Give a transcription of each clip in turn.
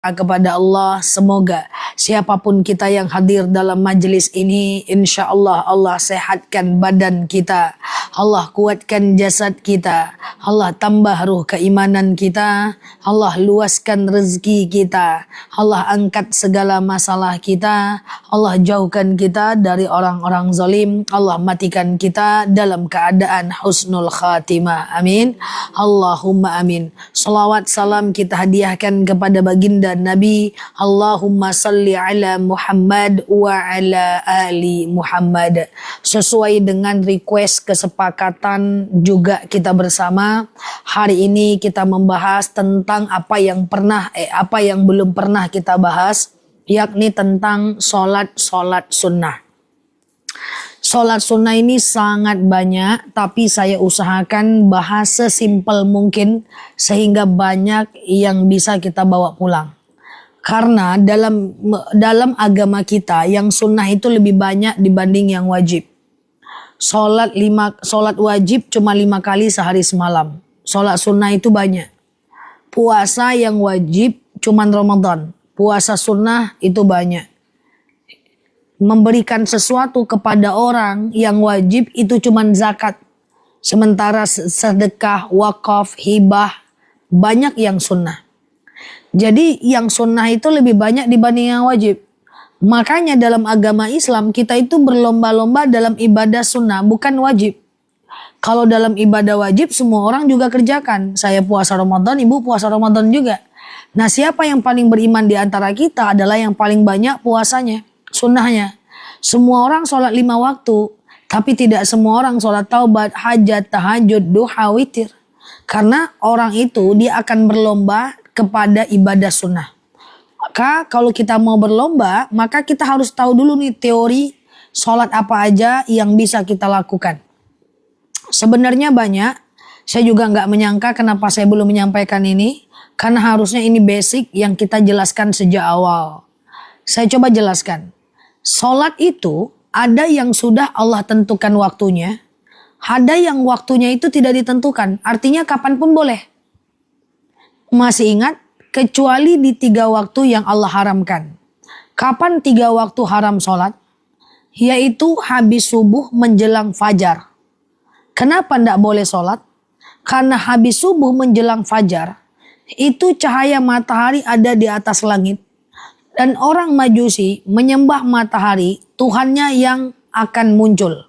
kepada Allah, semoga siapapun kita yang hadir dalam majelis ini, insya Allah Allah sehatkan badan kita, Allah kuatkan jasad kita, Allah tambah ruh keimanan kita, Allah luaskan rezeki kita, Allah angkat segala masalah kita, Allah jauhkan kita dari orang-orang zalim, Allah matikan kita dalam keadaan husnul khatimah, amin, Allahumma amin. Salawat salam kita hadiahkan kepada baginda Nabi, Allahumma salli ala Muhammad wa ala ali Muhammad. Sesuai dengan request kesepakatan juga kita bersama, hari ini kita membahas tentang apa yang belum pernah kita bahas, yakni tentang sholat sunnah. Sholat sunnah ini sangat banyak, tapi saya usahakan bahas sesimpel mungkin sehingga banyak yang bisa kita bawa pulang. Karena dalam agama kita yang sunnah itu lebih banyak dibanding yang wajib. Sholat wajib cuma 5 kali sehari semalam. Sholat sunnah itu banyak. Puasa yang wajib cuma Ramadan. Puasa sunnah itu banyak. Memberikan sesuatu kepada orang yang wajib itu cuma zakat. Sementara sedekah, wakaf, hibah banyak yang sunnah. Jadi yang sunnah itu lebih banyak dibanding yang wajib. Makanya dalam agama Islam kita itu berlomba-lomba dalam ibadah sunnah, bukan wajib. Kalau dalam ibadah wajib semua orang juga kerjakan. Saya puasa Ramadan, ibu puasa Ramadan juga. Nah, siapa yang paling beriman di antara kita adalah yang paling banyak puasanya, sunnahnya. Semua orang sholat 5 waktu, tapi tidak semua orang sholat taubat, hajat, tahajud, duha, witir. Karena orang itu dia akan berlomba kepada ibadah sunnah. Maka kalau kita mau berlomba, maka kita harus tahu dulu nih teori sholat apa aja yang bisa kita lakukan. Sebenarnya banyak, saya juga nggak menyangka kenapa saya belum menyampaikan ini, karena harusnya ini basic yang kita jelaskan sejak awal. Saya coba jelaskan. Sholat itu ada yang sudah Allah tentukan waktunya, ada yang waktunya itu tidak ditentukan, artinya kapanpun boleh. Masih ingat? Kecuali di 3 waktu yang Allah haramkan. Kapan 3 waktu haram sholat? Yaitu habis subuh menjelang fajar. Kenapa tidak boleh sholat? Karena habis subuh menjelang fajar, itu cahaya matahari ada di atas langit. Dan orang Majusi menyembah matahari, Tuhannya yang akan muncul.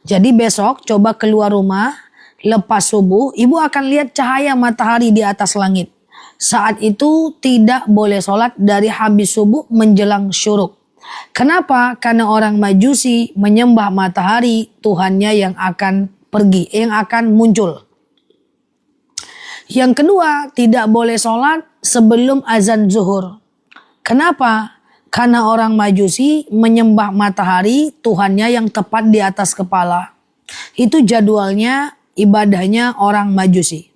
Jadi besok coba keluar rumah, lepas subuh, ibu akan lihat cahaya matahari di atas langit. Saat itu tidak boleh sholat dari habis subuh menjelang syuruk. Kenapa? Karena orang Majusi menyembah matahari, Tuhannya yang akan pergi, yang akan muncul. Yang kedua, tidak boleh sholat sebelum azan zuhur. Kenapa? Karena orang Majusi menyembah matahari, Tuhannya yang tepat di atas kepala. Itu jadwalnya, ibadahnya orang Majusi.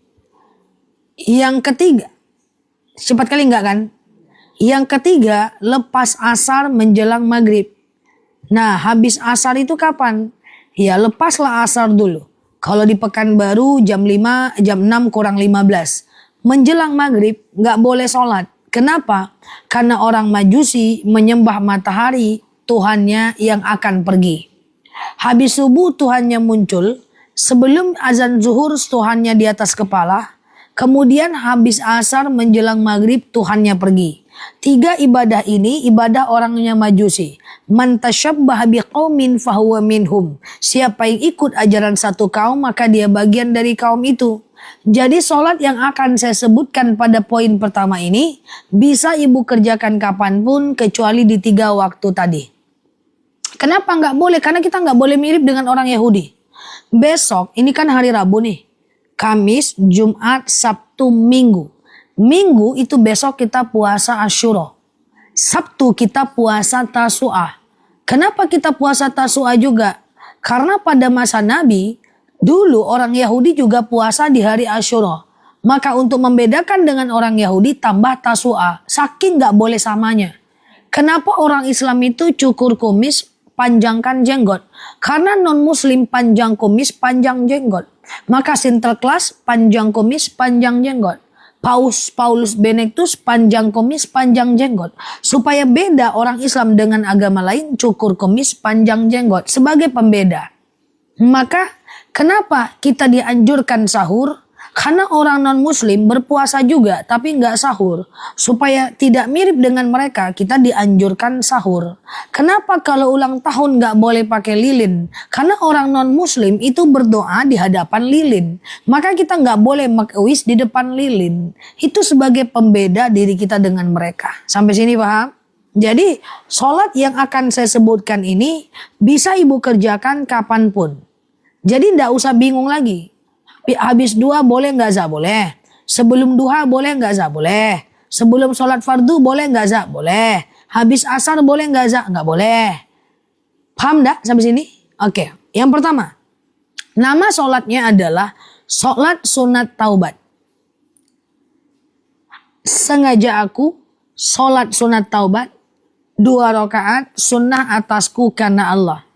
Yang ketiga, cepat kali enggak kan? Yang ketiga, lepas asar menjelang maghrib. Nah, habis asar itu kapan? Ya, lepaslah asar dulu. Kalau di Pekanbaru jam 6 kurang 15. Menjelang maghrib enggak boleh sholat. Kenapa? Karena orang Majusi menyembah matahari, Tuhannya yang akan pergi. Habis subuh Tuhannya muncul, sebelum azan zuhur Tuhannya di atas kepala, kemudian habis asar menjelang maghrib Tuhannya pergi. 3 ibadah ini ibadah orangnya Majusi. Man tashabbaha biqaumin fahuwa minhum. Siapa yang ikut ajaran satu kaum maka dia bagian dari kaum itu. Jadi sholat yang akan saya sebutkan pada poin pertama ini bisa ibu kerjakan kapanpun kecuali di 3 waktu tadi. Kenapa nggak boleh? Karena kita nggak boleh mirip dengan orang Yahudi. Besok ini kan hari Rabu nih. Kamis, Jumat, Sabtu, Minggu. Minggu itu besok kita puasa Asyura. Sabtu kita puasa Tasu'ah. Kenapa kita puasa Tasu'ah juga? Karena pada masa Nabi, dulu orang Yahudi juga puasa di hari Asyura. Maka untuk membedakan dengan orang Yahudi tambah Tasu'ah. Saking gak boleh samanya. Kenapa orang Islam itu cukur kumis, panjangkan jenggot? Karena non muslim panjang kumis, panjang jenggot. Maka sinterklas panjang kumis, panjang jenggot. Paulus Benedictus panjang kumis, panjang jenggot. Supaya beda orang Islam dengan agama lain, cukur kumis, panjang jenggot sebagai pembeda. Maka kenapa kita dianjurkan sahur? Karena orang non-muslim berpuasa juga tapi nggak sahur. Supaya tidak mirip dengan mereka, kita dianjurkan sahur. Kenapa kalau ulang tahun nggak boleh pakai lilin? Karena orang non-muslim itu berdoa di hadapan lilin. Maka kita nggak boleh makwis di depan lilin. Itu sebagai pembeda diri kita dengan mereka. Sampai sini paham? Jadi sholat yang akan saya sebutkan ini bisa ibu kerjakan kapanpun. Jadi nggak usah bingung lagi. Habis duha boleh nggak za? Boleh. Sebelum duha boleh nggak za? Boleh. Sebelum sholat fardu boleh nggak za? Boleh. Habis asar boleh nggak za? Nggak boleh. Paham nggak sampai sini? Oke. Yang pertama, nama sholatnya adalah sholat sunat taubat. Sengaja aku sholat sunat taubat 2 rakaat sunnah atasku karena Allah.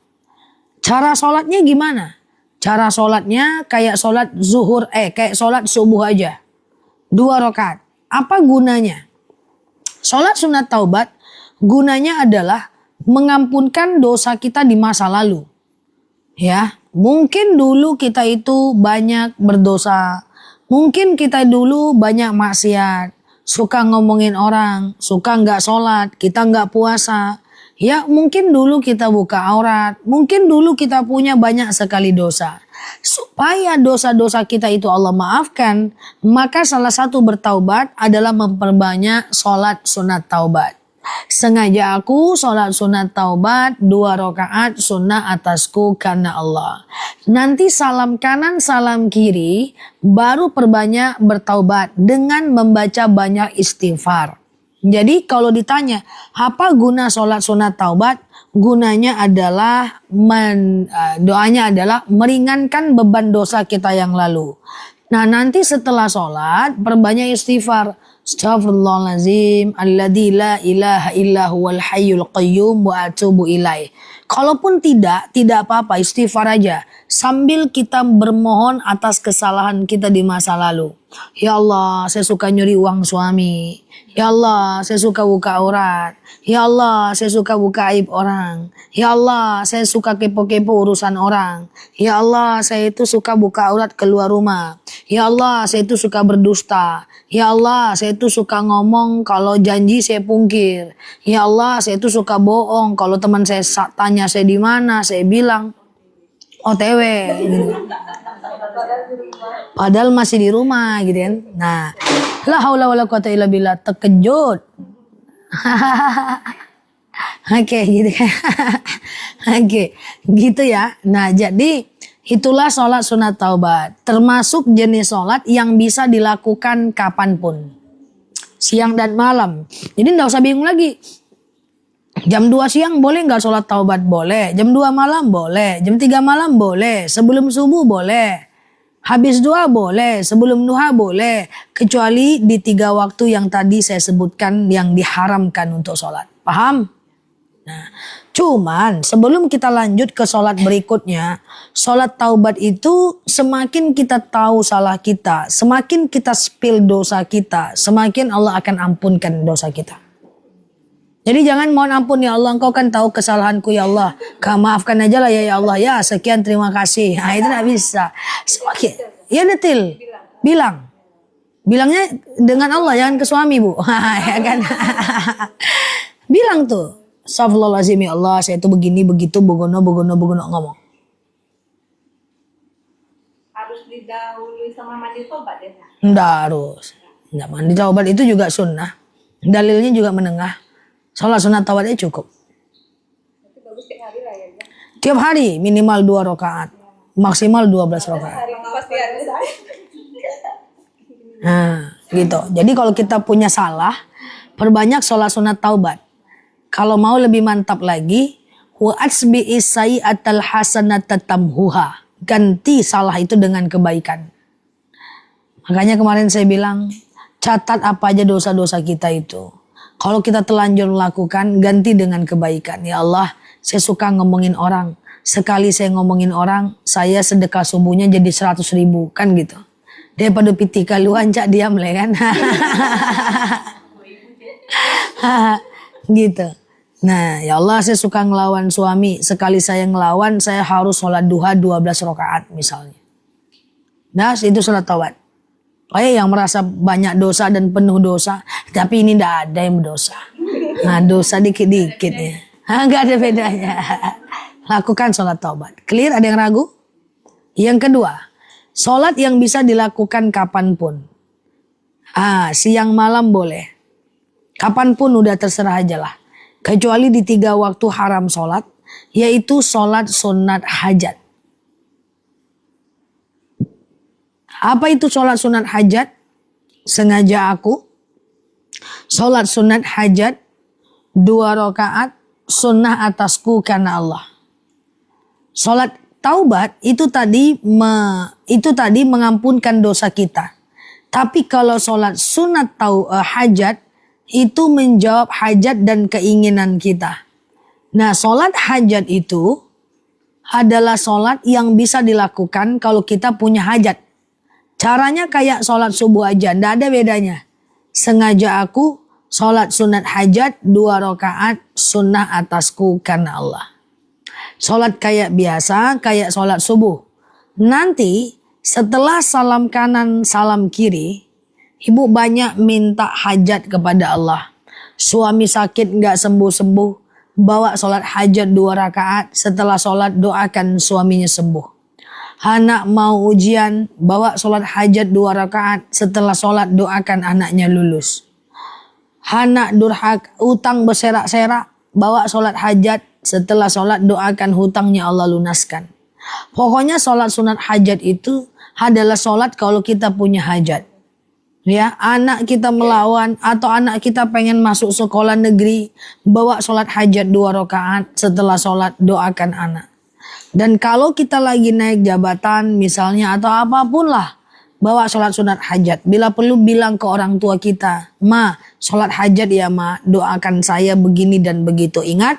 Cara sholatnya gimana? Cara sholatnya kayak sholat zuhur, kayak sholat subuh aja. 2 rakaat. Apa gunanya? Sholat sunat taubat gunanya adalah mengampunkan dosa kita di masa lalu. Ya, mungkin dulu kita itu banyak berdosa. Mungkin kita dulu banyak maksiat. Suka ngomongin orang, suka nggak sholat, kita nggak puasa. Ya mungkin dulu kita buka aurat, mungkin dulu kita punya banyak sekali dosa. Supaya dosa-dosa kita itu Allah maafkan, maka salah satu bertaubat adalah memperbanyak sholat sunat taubat. Sengaja aku sholat sunat taubat 2 rakaat sunnah atasku karena Allah. Nanti salam kanan salam kiri baru perbanyak bertaubat dengan membaca banyak istighfar. Jadi kalau ditanya apa guna sholat sunat taubat, gunanya adalah doanya adalah meringankan beban dosa kita yang lalu. Nah nanti setelah sholat perbanyak istighfar. Astaghfirullahaladzim alladzi la ilaha illa huwal hayyul qayyum wa atubu ilaih. Kalaupun tidak apa-apa, istighfar aja sambil kita bermohon atas kesalahan kita di masa lalu. Ya Allah, saya suka nyuri uang suami. Ya Allah, saya suka buka aurat. Ya Allah, saya suka buka aib orang. Ya Allah, saya suka kepo-kepo urusan orang. Ya Allah, saya itu suka buka aurat keluar rumah. Ya Allah, saya itu suka berdusta. Ya Allah, saya itu suka ngomong kalau janji saya pungkir. Ya Allah, saya itu suka bohong. Kalau teman saya tanya saya di mana, saya bilang OTW gitu. Padahal masih di rumah gitu kan. Nah, la haula wala quwata illa billah, terkejut. Oke, gitu kan. Oke, gitu ya. Nah, jadi itulah sholat sunat taubat. Termasuk jenis sholat yang bisa dilakukan kapanpun. Siang dan malam. Jadi enggak usah bingung lagi. Jam 2 siang boleh nggak sholat taubat? Boleh. Jam 2 malam boleh. Jam 3 malam boleh. Sebelum subuh boleh. Habis duha boleh. Sebelum duha boleh. Kecuali di 3 waktu yang tadi saya sebutkan yang diharamkan untuk sholat. Paham? Nah, cuman sebelum kita lanjut ke sholat berikutnya, sholat taubat itu semakin kita tahu salah kita, semakin kita spill dosa kita, semakin Allah akan ampunkan dosa kita. Jadi jangan mohon ampun ya Allah, engkau kan tahu kesalahanku ya Allah. Maafkan aja lah ya Allah ya, sekian terima kasih. Nah itu gak bisa. Semakin, ya detil, bilang. Bilangnya dengan Allah, jangan ke suami bu. Ya kan? Bilang tuh. Astagfirullahaladzim ya Allah, saya itu begini, begitu, begono ngomong. Harus didahului sama mandi tobat ya? Enggak harus. Enggak, mandi tobat itu juga sunnah. Dalilnya juga menengah. Sholat sunat taubatnya cukup. Tapi bagus tiap hari lah ya? Tiap hari minimal 2 rakaat. Maksimal 12 rakaat. Hari pasti ada. Nah gitu. Jadi kalau kita punya salah, perbanyak sholat sunat taubat. Kalau mau lebih mantap lagi, wa asbi'is sayyi'atal hasanata tamhuha. Ganti salah itu dengan kebaikan. Makanya kemarin saya bilang, catat apa aja dosa-dosa kita itu. Kalau kita telanjur melakukan, ganti dengan kebaikan. Ya Allah, saya suka ngomongin orang. Sekali saya ngomongin orang, saya sedekah subuhnya jadi 100.000. Kan gitu. Daripada piti kaluan cak diam le kan. Gitu. Nah, ya Allah saya suka ngelawan suami. Sekali saya ngelawan, saya harus sholat duha 12 rakaat misalnya. Nah, itu sholat taubat. Yang merasa banyak dosa dan penuh dosa. Tapi ini tidak ada yang berdosa. Nah, dosa dikit-dikit ya. Nggak ada bedanya. Lakukan sholat taubat. Clear? Ada yang ragu? Yang kedua, sholat yang bisa dilakukan kapanpun. Siang malam boleh. Kapanpun udah terserah aja lah. Kecuali di 3 waktu haram sholat, yaitu sholat sunat hajat. Apa itu sholat sunat hajat? Sengaja aku sholat sunat hajat 2 rakaat sunnah atasku karena Allah. Sholat taubat itu tadi mengampunkan dosa kita. Tapi kalau sholat sunat hajat itu menjawab hajat dan keinginan kita. Nah, sholat hajat itu adalah sholat yang bisa dilakukan kalau kita punya hajat. Caranya kayak sholat subuh aja, tidak ada bedanya. Sengaja aku sholat sunat hajat 2 rakaat sunnah atasku karena Allah. Sholat kayak biasa, kayak sholat subuh. Nanti setelah salam kanan, salam kiri, ibu banyak minta hajat kepada Allah. Suami sakit nggak sembuh-sembuh, bawa sholat hajat 2 rakaat. Setelah sholat doakan suaminya sembuh. Anak mau ujian, bawa sholat hajat 2 rakaat. Setelah sholat doakan anaknya lulus. Anak durhak, utang berserak-serak, bawa sholat hajat. Setelah sholat doakan hutangnya Allah lunaskan. Pokoknya sholat sunat hajat itu adalah sholat kalau kita punya hajat. Ya, anak kita melawan atau anak kita pengen masuk sekolah negeri, bawa sholat hajat 2 rakaat, setelah sholat doakan anak. Dan kalau kita lagi naik jabatan misalnya atau apapun lah, bawa sholat sunat hajat. Bila perlu bilang ke orang tua kita, Ma, sholat hajat ya Ma, doakan saya begini dan begitu. Ingat,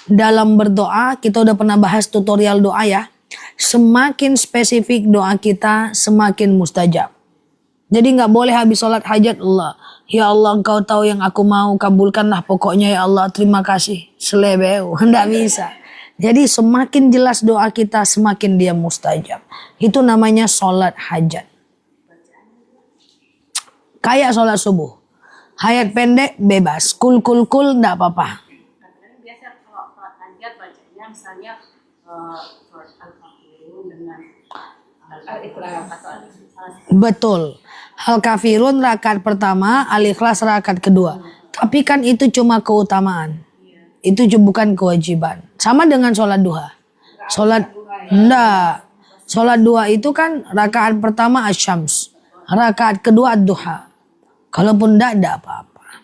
dalam berdoa kita udah pernah bahas tutorial doa ya. Semakin spesifik doa kita, semakin mustajab. Jadi nggak boleh habis sholat hajat Allah. Ya Allah engkau tahu yang aku mau, kabulkanlah pokoknya ya Allah, terima kasih. Selebeu, nggak bisa. Jadi semakin jelas doa kita, semakin dia mustajab. Itu namanya sholat hajat. Kayak sholat subuh. Hayat pendek bebas, kul nggak apa-apa. Kadang-kadang biasa kalau sholat hajat bacanya misalnya surat Al-Kafirun dengan Al-Ikhlas atau Al-Ikhlas. Betul. Al-Kafirun rakaat pertama, Al-Ikhlas rakaat kedua. Tapi kan itu cuma keutamaan. Itu bukan kewajiban. Sama dengan sholat duha. Enggak. Sholat duha itu kan rakaat pertama asyams. Rakaat kedua ad-duha. Kalaupun enggak, ada apa-apa.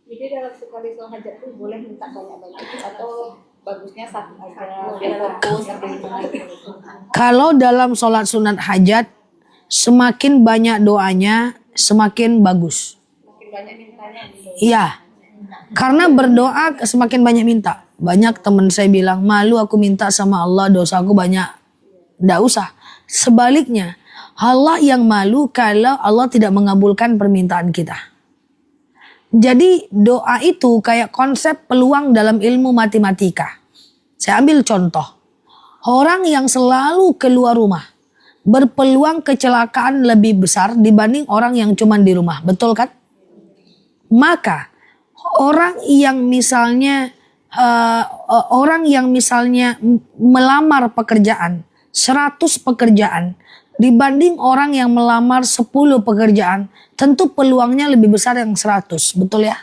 Jadi dalam sekali sholat hajat itu boleh minta banyak-banyak atau bagusnya satu aja biar fokus gitu. Kalau dalam sholat sunat hajat, semakin banyak doanya, semakin bagus. Makin banyak mintanya gitu. Iya. Karena berdoa semakin banyak minta. Banyak teman saya bilang, malu aku minta sama Allah, dosaku banyak. Nggak usah. Sebaliknya, Allah yang malu kalau Allah tidak mengabulkan permintaan kita. Jadi doa itu kayak konsep peluang dalam ilmu matematika. Saya ambil contoh. Orang yang selalu keluar rumah berpeluang kecelakaan lebih besar dibanding orang yang cuma di rumah. Betul kan? Maka orang yang misalnya melamar pekerjaan 100 pekerjaan dibanding orang yang melamar 10 pekerjaan, tentu peluangnya lebih besar yang 100, betul ya?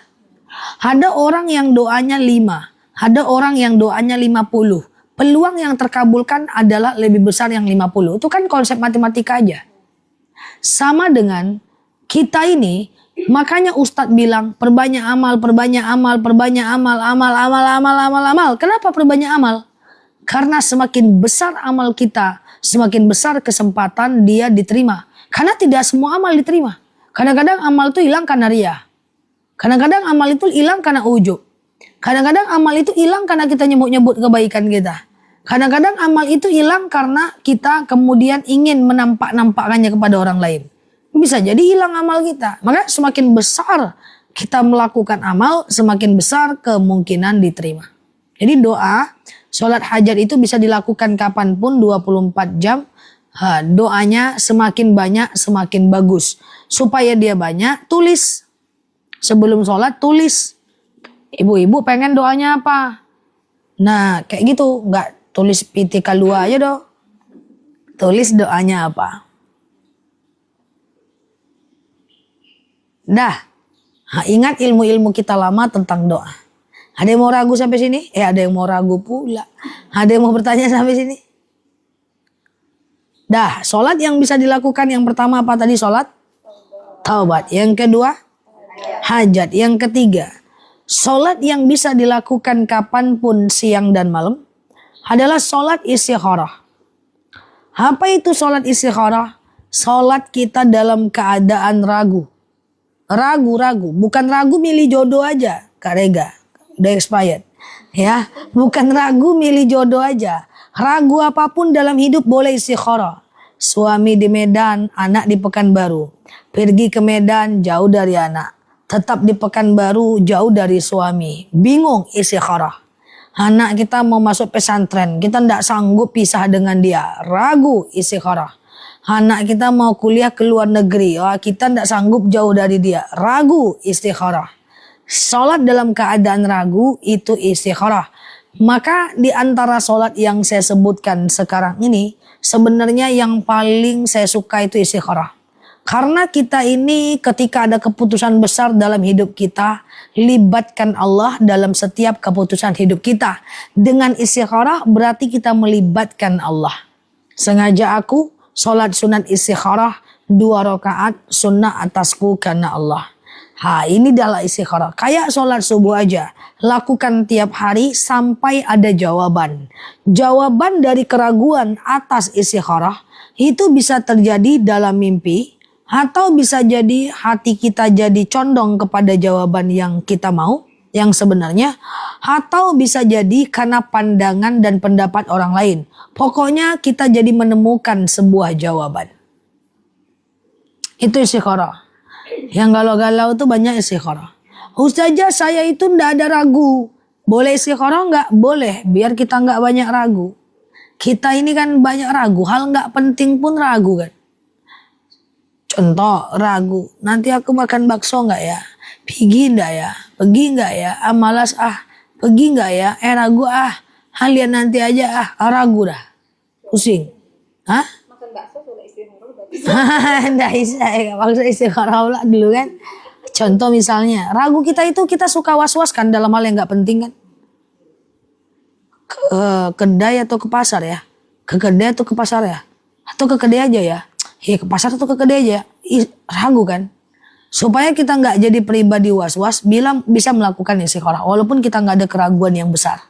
Ada orang yang doanya 5, ada orang yang doanya 50. Peluang yang terkabulkan adalah lebih besar yang 50. Itu kan konsep matematika aja. Sama dengan kita ini, makanya Ustadz bilang perbanyak amal, perbanyak amal, perbanyak amal, amal. Kenapa perbanyak amal? Karena semakin besar amal kita, semakin besar kesempatan dia diterima. Karena tidak semua amal diterima. Kadang-kadang amal itu hilang karena ria. Kadang-kadang amal itu hilang karena ujub. Kadang-kadang amal itu hilang karena kita nyebut-nyebut kebaikan kita. Kadang-kadang amal itu hilang karena kita kemudian ingin menampak-nampakkannya kepada orang lain. Bisa jadi hilang amal kita. Maka semakin besar kita melakukan amal, semakin besar kemungkinan diterima. Jadi doa, sholat hajat itu bisa dilakukan kapanpun 24 jam. Doanya semakin banyak, semakin bagus. Supaya dia banyak, tulis. Sebelum sholat, tulis. Ibu-ibu pengen doanya apa? Nah, kayak gitu. Nggak tulis pitika lua aja dong. Tulis doanya apa. Dah. Ingat ilmu-ilmu kita lama tentang doa. Ada yang mau ragu sampai sini? Ada yang mau ragu pula. Ada yang mau bertanya sampai sini? Dah, sholat yang bisa dilakukan yang pertama apa tadi sholat? Taubat. Yang kedua? Hajat. Yang ketiga, sholat yang bisa dilakukan kapanpun siang dan malam adalah sholat istikharah. Apa itu sholat istikharah? Sholat kita dalam keadaan ragu. Ragu-ragu. Bukan ragu milih jodoh aja. Kak Rega. Udah expired. Ya, bukan ragu milih jodoh aja. Ragu apapun dalam hidup boleh istikharah. Suami di Medan, anak di Pekanbaru. Pergi ke Medan, jauh dari anak. Tetap di Pekanbaru, jauh dari suami. Bingung istikharah. Anak kita mau masuk pesantren, kita tidak sanggup pisah dengan dia. Ragu istikharah. Anak kita mau kuliah ke luar negeri, kita tidak sanggup jauh dari dia. Ragu istikharah. Sholat dalam keadaan ragu itu istikharah. Maka di antara sholat yang saya sebutkan sekarang ini, sebenarnya yang paling saya suka itu istikharah. Karena kita ini ketika ada keputusan besar dalam hidup kita, libatkan Allah dalam setiap keputusan hidup kita. Dengan istikharah berarti kita melibatkan Allah. Sengaja aku sholat sunat istikharah 2 rakaat sunnah atasku karena Allah. Ini adalah istikharah. Kayak sholat subuh aja. Lakukan tiap hari sampai ada jawaban. Jawaban dari keraguan atas istikharah itu bisa terjadi dalam mimpi. Atau bisa jadi hati kita jadi condong kepada jawaban yang kita mau. Yang sebenarnya. Atau bisa jadi karena pandangan dan pendapat orang lain. Pokoknya kita jadi menemukan sebuah jawaban. Itu istikharah. Yang galau-galau itu banyak istikharah. Ustazah saya itu ndak ada ragu. Boleh istikharah nggak? Boleh. Biar kita nggak banyak ragu. Kita ini kan banyak ragu. Hal nggak penting pun ragu kan. Contoh ragu. Nanti aku makan bakso nggak ya? Pergi ndak ya? Pergi nggak ya? Malas Pergi nggak ya? Ragu Halian nanti aja ragu dah. Pusing. Makan bakso sudah istikharah berarti. Nggak bisa ya, maksud istikharah pula dulu kan. Contoh misalnya, ragu kita itu kita suka was-was kan dalam hal yang nggak penting kan. Ke kedai atau ke pasar ya? Ke kedai atau ke pasar ya? Atau ke kedai aja ya? Ke pasar atau ke kedai aja? Ragu kan? Supaya kita nggak jadi pribadi was-was, bisa melakukan istikharah. Walaupun kita nggak ada keraguan yang besar.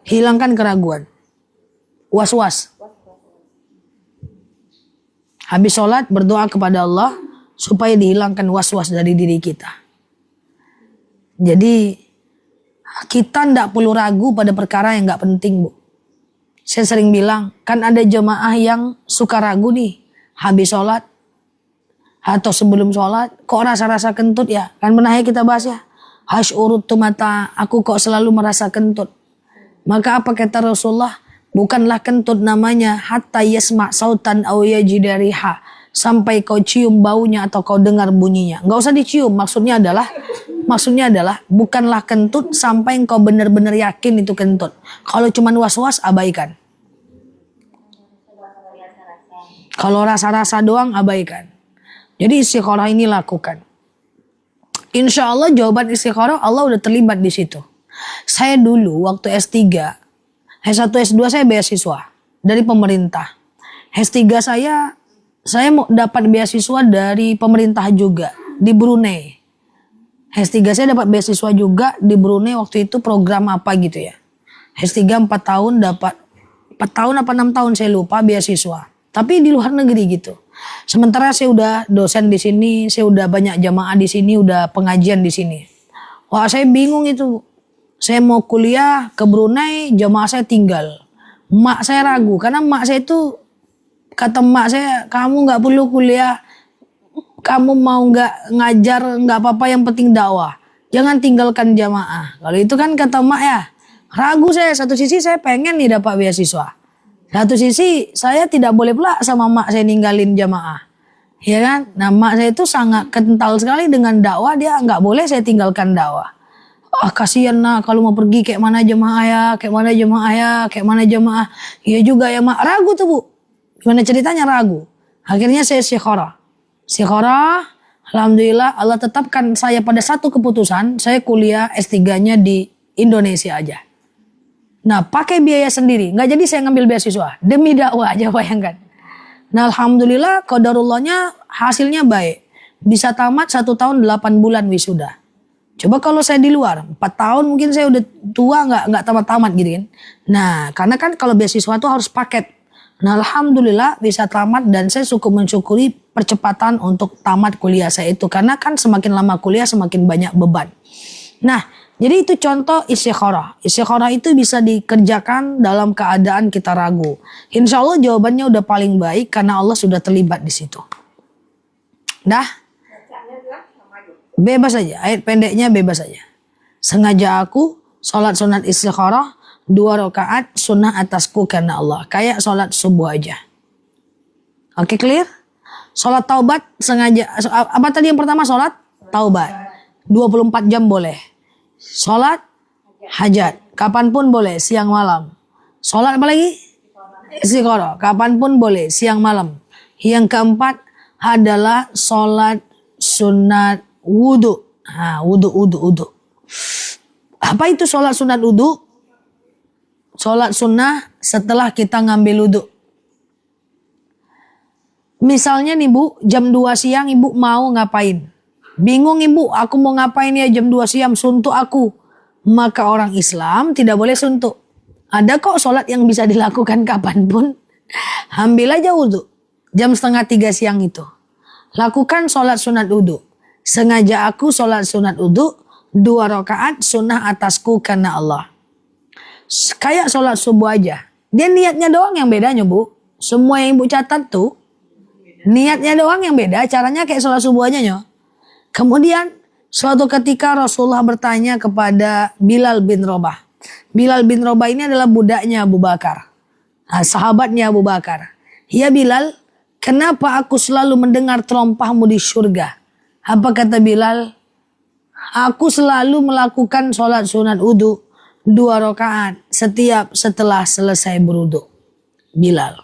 Hilangkan keraguan. Was-was. Habis sholat berdoa kepada Allah supaya dihilangkan was-was dari diri kita. Jadi kita tidak perlu ragu pada perkara yang nggak penting, Bu. Saya sering bilang, kan ada jemaah yang suka ragu nih. Habis sholat atau sebelum sholat, kok rasa-rasa kentut ya? Kan pernah ya kita bahas ya. Hasyurutu mata, aku kok selalu merasa kentut. Maka apa kata Rasulullah? Bukanlah kentut namanya hatta yasma' sautan aw yajida riha, sampai kau cium baunya atau kau dengar bunyinya. Enggak usah dicium, maksudnya adalah bukanlah kentut sampai engkau benar-benar yakin itu kentut. Kalau cuman was-was abaikan. Kalau rasa-rasa doang abaikan. Jadi istikharah ini lakukan. Insya Allah jawaban istikharah Allah udah terlibat di situ. Saya dulu waktu S3, S1, S2 saya beasiswa dari pemerintah. S3 saya mau dapat beasiswa dari pemerintah juga di Brunei. S3 saya dapat beasiswa juga di Brunei waktu itu program apa gitu ya. S3 4 tahun dapat 4 tahun apa 6 tahun saya lupa beasiswa. Tapi di luar negeri gitu. Sementara saya udah dosen di sini, saya udah banyak jamaah di sini, udah pengajian di sini. Wah, saya bingung itu. Saya mau kuliah ke Brunei, jamaah saya tinggal. Mak saya ragu, karena mak saya itu, kata mak saya, kamu nggak perlu kuliah, kamu mau nggak ngajar, nggak apa-apa, yang penting dakwah. Jangan tinggalkan jamaah. Kalau itu kan kata mak ya, ragu saya. Satu sisi saya pengen nih dapat beasiswa. Satu sisi saya tidak boleh pula sama mak saya ninggalin jamaah. Ya kan? Nah mak saya itu sangat kental sekali dengan dakwah, dia nggak boleh saya tinggalkan dakwah. Ah kasihan nak kalau mau pergi kayak mana jemaah ya, kayak mana jemaah ya, kayak mana jemaah. Iya juga ya mak, ragu tuh bu. Gimana ceritanya ragu. Akhirnya saya istikharah. Istikharah, alhamdulillah Allah tetapkan saya pada satu keputusan, saya kuliah S3-nya di Indonesia aja. Nah pakai biaya sendiri, nggak jadi saya ngambil beasiswa. Demi dakwah aja bayangkan. Nah alhamdulillah qadarullahnya hasilnya baik. Bisa tamat 1 tahun 8 bulan wisuda. Coba kalau saya di luar 4 tahun mungkin saya udah tua nggak tamat-tamat gitu kan. Nah karena kan kalau beasiswa itu harus paket. Nah alhamdulillah bisa tamat dan saya cukup mensyukuri percepatan untuk tamat kuliah saya itu. Karena kan semakin lama kuliah semakin banyak beban. Nah jadi itu contoh istikharah. Istikharah itu bisa dikerjakan dalam keadaan kita ragu. Insya Allah jawabannya udah paling baik karena Allah sudah terlibat di situ. Dah. Bebas saja, ayat pendeknya bebas saja. Sengaja aku sholat sunat istikharah 2 rakaat sunnah atasku karena Allah. Kayak sholat subuh aja. Oke clear? Sholat taubat sengaja. Apa tadi yang pertama sholat? Taubat. 24 jam boleh. Sholat hajat. Kapanpun boleh, siang malam. Sholat apa lagi? Istikharah. Kapanpun boleh, siang malam. Yang keempat adalah sholat sunat wudu. Wudu. Apa itu sholat sunat wudu? Sholat sunnah setelah kita ngambil wudu. Misalnya nih bu, jam 2 siang ibu mau ngapain? Bingung ibu, aku mau ngapain ya jam 2 siang, suntuk aku. Maka orang Islam tidak boleh suntuk. Ada kok sholat yang bisa dilakukan kapanpun. Ambil aja wudu. Jam 2:30 siang itu. Lakukan sholat sunat wudu. Sengaja aku sholat sunat wudu 2 rakaat sunnah atasku karena Allah. Kayak sholat subuh aja. Dia niatnya doang yang bedanya bu. Semua yang ibu catat tuh niatnya doang yang beda. Caranya kayak sholat subuh aja nyo. Kemudian suatu ketika Rasulullah bertanya kepada Bilal bin Rabah. Bilal bin Rabah ini adalah budaknya Abu Bakar. Nah, sahabatnya Abu Bakar. Ya Bilal, kenapa aku selalu mendengar terompahmu di surga? Apa kata Bilal? Aku selalu melakukan sholat sunat wudu 2 rakaat setiap setelah selesai berwudu. Bilal.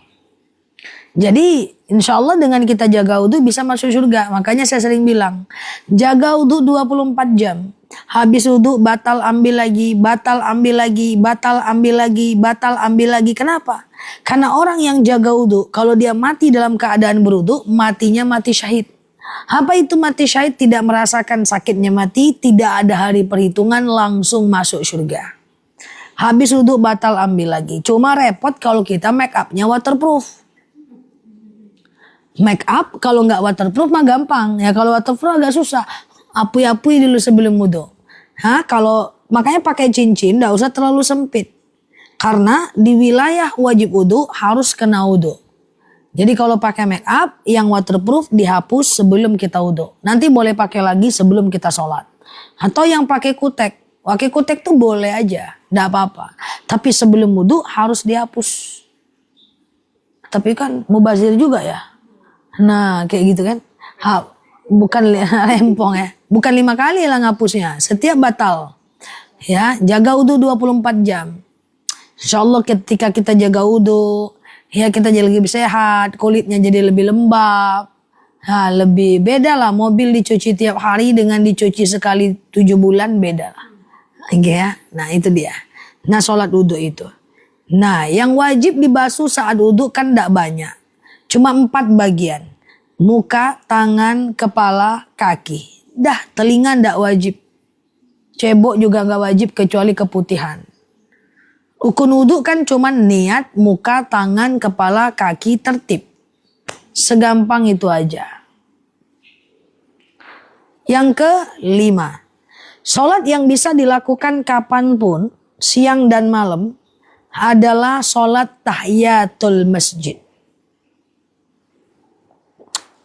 Jadi insya Allah dengan kita jaga wudu bisa masuk surga. Makanya saya sering bilang, jaga wudu 24 jam. Habis wudu batal ambil lagi, batal ambil lagi, batal ambil lagi, batal ambil lagi. Kenapa? Karena orang yang jaga wudu, kalau dia mati dalam keadaan berwudu, matinya mati syahid. Apa itu mati syahid? Tidak merasakan sakitnya mati, tidak ada hari perhitungan, langsung masuk surga. Habis wudu batal ambil lagi. Cuma repot kalau kita make upnya waterproof. Make up kalau nggak waterproof mah gampang. Ya kalau waterproof agak susah. Apui-apui dulu sebelum wudu. Kalau makanya pakai cincin nggak usah terlalu sempit. Karena di wilayah wajib wudu harus kena wudu. Jadi kalau pakai make up yang waterproof dihapus sebelum kita wudu. Nanti boleh pakai lagi sebelum kita sholat. Atau yang pakai kutek. Pakai kutek tuh boleh aja, enggak apa-apa. Tapi sebelum wudu harus dihapus. Tapi kan mubazir juga ya. Nah kayak gitu kan. Bukan rempong ya. Bukan 5 kali lah ngapusnya. Setiap batal. Ya, jaga wudu 24 jam. Insya Allah ketika kita jaga wudu, ya kita jadi lebih sehat, kulitnya jadi lebih lembab. Nah, lebih beda lah mobil dicuci tiap hari dengan dicuci sekali 7 bulan beda lah. Oke ya. Nah itu dia. Nah sholat wudu itu. Nah yang wajib dibasuh saat wudu kan tidak banyak. Cuma 4 bagian. Muka, tangan, kepala, kaki. Dah telinga tidak wajib. Cebok juga nggak wajib kecuali keputihan. Rukun wudu kan cuma niat, muka, tangan, kepala, kaki tertib. Segampang itu aja. Yang ke-5. Sholat yang bisa dilakukan kapanpun, siang dan malam, adalah sholat tahiyatul masjid.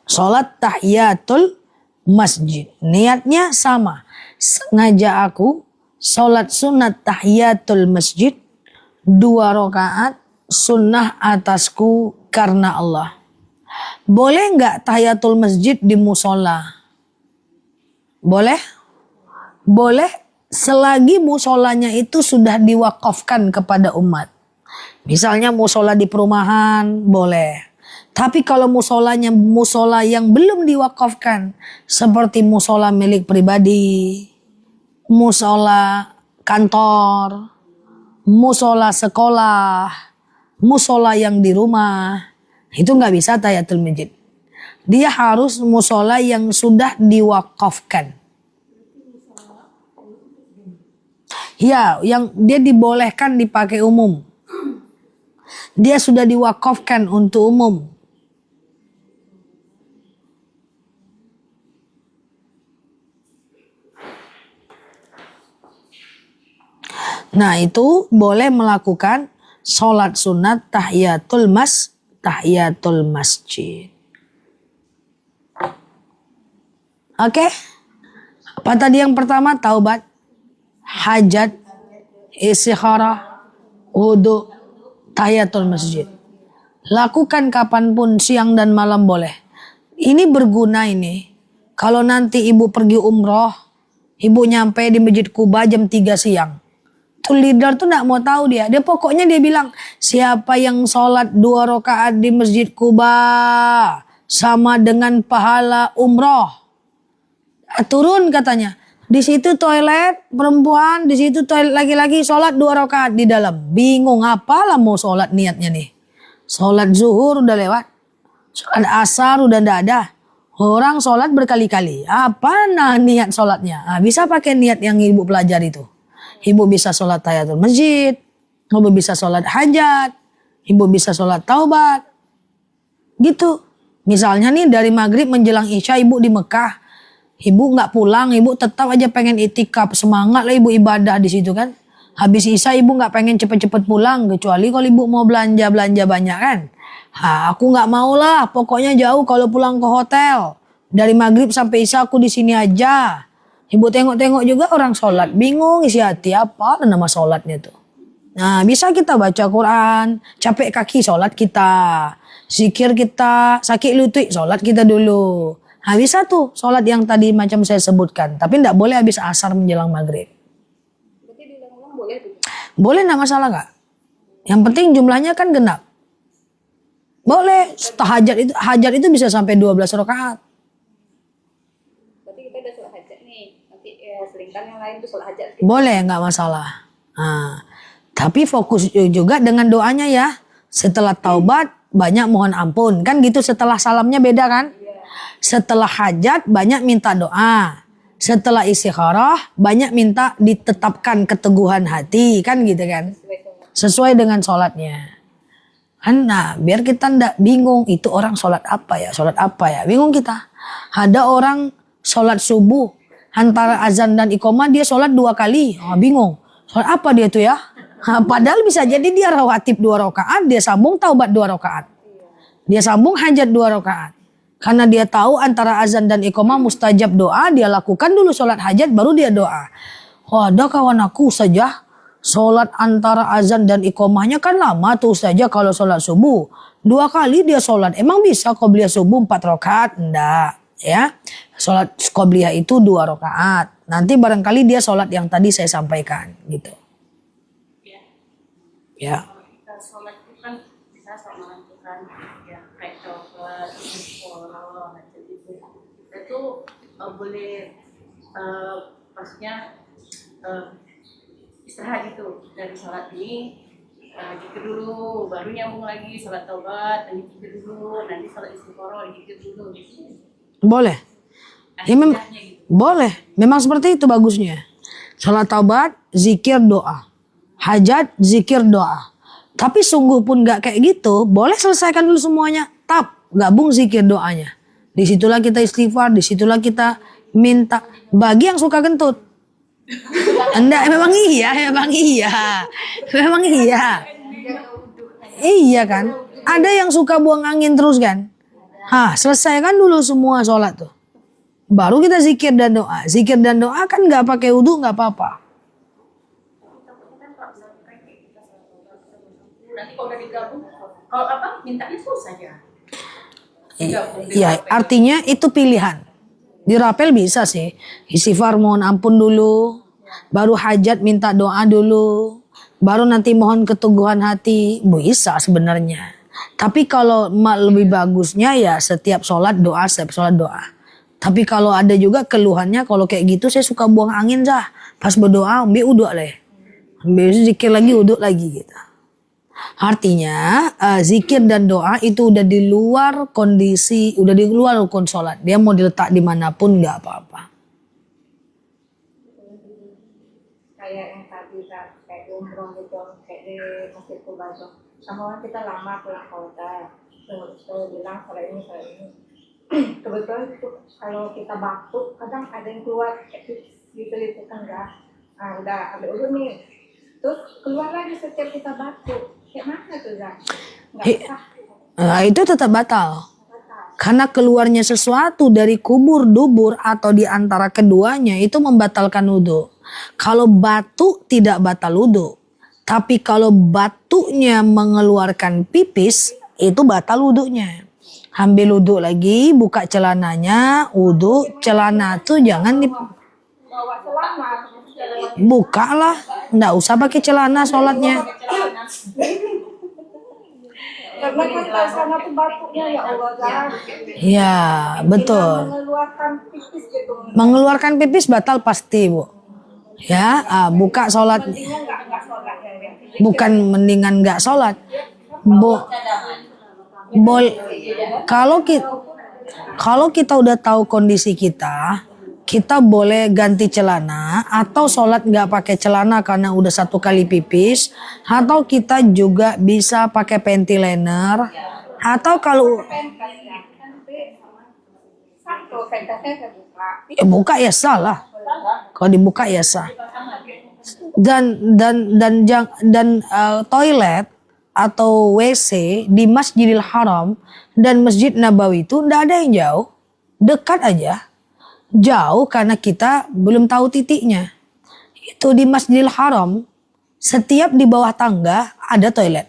Sholat tahiyatul masjid. Niatnya sama. Sengaja aku sholat sunat tahiyatul masjid 2 rakaat sunnah atasku karena Allah. Boleh nggak tahiyatul masjid di musola? Boleh? Boleh selagi musolanya itu sudah diwakafkan kepada umat. Misalnya musola di perumahan, boleh. Tapi kalau musolanya musola yang belum diwakafkan, seperti musola milik pribadi, musola kantor, musola sekolah, musola yang di rumah, itu nggak bisa tahiyatul masjid. Dia harus musola yang sudah diwakafkan. Ya, yang dia dibolehkan dipakai umum. Dia sudah diwakafkan untuk umum. Nah, itu boleh melakukan sholat sunat tahiyatul masjid. Oke? Apa tadi yang pertama? Taubat, hajat, istikharah, wudu, tahiyatul masjid. Lakukan kapanpun, siang dan malam boleh. Ini berguna ini. Kalau nanti ibu pergi umroh, ibu nyampe di Masjid Kuba jam 3 siang. Tuh leader tuh gak mau tahu dia. Dia pokoknya dia bilang, siapa yang sholat 2 rakaat di Masjid Kuba sama dengan pahala umroh. Turun katanya. Di situ toilet perempuan, di situ toilet laki-laki, sholat 2 rakaat di dalam. Bingung apalah mau sholat niatnya nih. Sholat zuhur udah lewat. Sholat asar udah ndak ada. Orang sholat berkali-kali. Apa niat sholatnya? Bisa pakai niat yang ibu pelajari itu. Ibu bisa sholat tahiyatul masjid. Ibu bisa sholat hajat. Ibu bisa sholat taubat. Gitu. Misalnya nih dari maghrib menjelang isya ibu di Mekah. Ibu nggak pulang, ibu tetap aja pengen itikaf, semangat lah ibu ibadah di situ kan. Habis isya ibu nggak pengen cepet-cepet pulang, kecuali kalau ibu mau belanja banyak kan. Aku nggak mau lah, pokoknya jauh kalau pulang ke hotel. Dari maghrib sampai isya aku di sini aja. Ibu tengok-tengok juga orang sholat, bingung isi hati apa nama sholatnya tuh. Nah bisa kita baca Quran, capek kaki sholat kita, zikir kita, sakit lutut sholat kita dulu. Bisa tuh sholat yang tadi macam saya sebutkan. Tapi tidak boleh habis asar menjelang maghrib. Berarti diulang-ulang boleh tuh? Boleh, tidak masalah nggak? Yang penting jumlahnya kan genap. Boleh. Hajat itu bisa sampai 12 rakaat. Berarti kita udah sholat hajat nih. Nanti seringkan yang lain tuh sholat hajat. Boleh, nggak masalah. Tapi fokus juga dengan doanya ya. Setelah taubat banyak mohon ampun. Kan gitu, setelah salamnya beda kan? Setelah hajat banyak minta doa. Setelah istikharah banyak minta ditetapkan keteguhan hati. Kan gitu kan. Sesuai dengan sholatnya. Nah biar kita ndak bingung. Itu orang sholat apa ya? Sholat apa ya? Bingung kita. Ada orang sholat subuh. Antara azan dan iqomah dia sholat 2 kali. Bingung. Sholat apa dia tuh ya? Padahal bisa jadi dia rawatib 2 rakaat. Dia sambung taubat 2 rakaat. Dia sambung hajat 2 rakaat. Karena dia tahu antara azan dan iqamah mustajab doa, dia lakukan dulu sholat hajat baru dia doa. Ada kawan aku saja sholat antara azan dan iqamahnya kan lama tuh saja kalau sholat subuh. 2 kali dia sholat. Emang bisa qobliyah subuh 4 rakaat? Enggak. Ya. Sholat qobliyah itu 2 rakaat. Nanti barangkali dia sholat yang tadi saya sampaikan. Gitu. Ya. Kita sholat itu kan bisa sama menentukan ya kayak coklat, poro, jadi itu boleh maksudnya istirahat gitu dari sholat ini zikir dulu, baru nyambung lagi sholat taubat, nanti zikir dulu, nanti sholat istiqoroh, zikir dulu gitu. Boleh. Ya, Gitu. Boleh. Memang seperti itu bagusnya. Sholat taubat, zikir, doa. Hajat, zikir, doa. Tapi sungguh pun gak kayak gitu, boleh selesaikan dulu semuanya. Gabung zikir doanya. Disitulah kita istighfar, disitulah kita minta. Bagi yang suka kentut. Enggak, memang iya, memang iya. Memang iya. Iya kan? Ada yang suka buang angin terus kan? Selesaikan dulu semua sholat tuh. Baru kita zikir dan doa. Zikir dan doa kan nggak pakai wudhu nggak apa-apa. Nanti kalau udah digabung, kalau apa mintanya susah ya. Ya, artinya itu pilihan. Dirapel bisa sih. Istighfar mohon ampun dulu. Baru hajat minta doa dulu. Baru nanti mohon keteguhan hati. Bisa sebenarnya. Tapi kalau lebih bagusnya ya setiap sholat doa, setiap sholat doa. Tapi kalau ada juga keluhannya kalau kayak gitu saya suka buang angin dah. Pas berdoa ambil uduk lah. Ambil zikir lagi uduk lagi gitu. Artinya zikir dan doa itu udah di luar kondisi, udah di luar rukun sholat. Dia mau diletak dimanapun nggak apa-apa. Kayak yang tadi kan, kayak di umroh gitu, kayak di Masjid Kuba tuh. Sama orang kita lama pulang kota, saya bilang kalau ini. Kebetulan itu kalau kita batuk, kadang ada yang keluar kayak gitu kan enggak. Nah, udah ada udah nih, terus keluar lagi setiap kita batuk. Kayak mana tuh Zak? Nggak sah. Itu tetap batal. Karena keluarnya sesuatu dari kubur, dubur atau di antara keduanya itu membatalkan wudhu. Kalau batuk tidak batal wudhu. Tapi kalau batuknya mengeluarkan pipis itu batal wudhunya. Ambil wudhu lagi, buka celananya, wudhu, celana tuh jangan Bawa celana. buka lah. Nggak usah pakai celana sholatnya. Karena kan sana tuh batuknya ya Allah Zak. Ya, betul. Mengeluarkan pipis gitu. Mengeluarkan pipis batal pasti, Bu. Ya, buka sholat. Mendingan nggak sholat ya. Bukan mendingan nggak sholat. Kalau kita udah tahu kondisi kita boleh ganti celana atau sholat nggak pakai celana karena udah 1 kali pipis, atau kita juga bisa pakai panty liner, atau kalau buka ya salah. Kalau dibuka ya sah. Dan toilet atau WC di Masjidil Haram dan Masjid Nabawi itu ndak ada yang jauh, dekat aja. Jauh karena kita belum tahu titiknya. Itu di Masjidil Haram, setiap di bawah tangga ada toilet.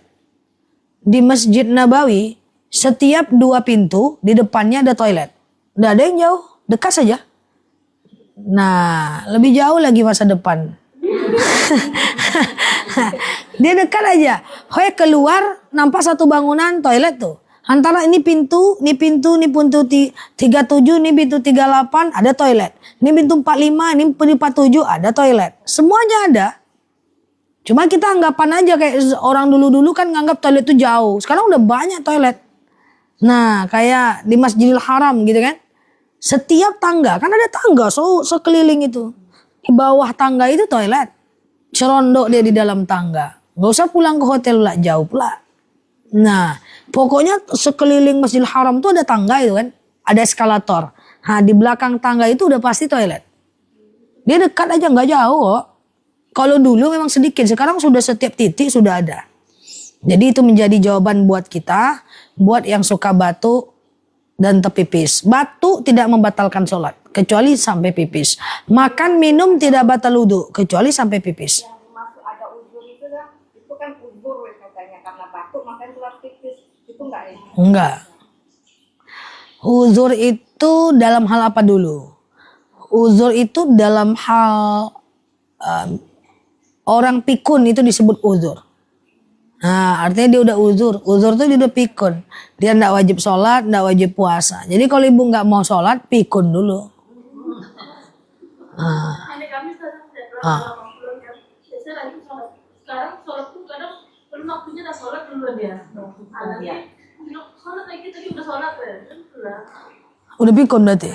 Di Masjid Nabawi, setiap 2 pintu di depannya ada toilet. Nggak ada yang jauh, dekat saja. Nah, lebih jauh lagi masa depan. Dia dekat aja. Keluar nampak satu bangunan toilet tuh. Antara ini pintu 37, ini pintu 38 ada toilet. Ini pintu 45, ini pintu 47 ada toilet. Semuanya ada. Cuma kita anggapan aja kayak orang dulu-dulu kan nganggap toilet itu jauh. Sekarang udah banyak toilet. Nah, kayak di Masjidil Haram gitu kan. Setiap tangga, kan ada tangga sekeliling itu. Di bawah tangga itu toilet. Cerondok dia di dalam tangga. Gak usah pulang ke hotel lah, jauh pula. Nah, pokoknya sekeliling Masjidil Haram tuh ada tangga itu kan. Ada eskalator. Nah, di belakang tangga itu udah pasti toilet. Dia dekat aja, gak jauh kok. Kalau dulu memang sedikit, sekarang sudah setiap titik sudah ada. Jadi itu menjadi jawaban buat kita, buat yang suka batuk dan terpipis. Batuk tidak membatalkan sholat, kecuali sampai pipis. Makan, minum tidak batal wudhu, kecuali sampai pipis. Yang masuk ada uzur itu kan uzur katanya karena batuk makanya keluar pipis. Itu enggak ya? Enggak. Uzur itu dalam hal apa dulu? Uzur itu dalam hal orang pikun itu disebut uzur. Nah, artinya dia udah uzur. Uzur tuh dia udah pikun. Dia enggak wajib sholat, enggak wajib puasa. Jadi kalau ibu enggak mau sholat, pikun dulu. Kami biasanya lagi sholat. Sekarang sholat tuh kadang belum waktunya udah sholat duluan ya. Nanti sholat lagi tadi udah sholat ya. Udah pikun berarti.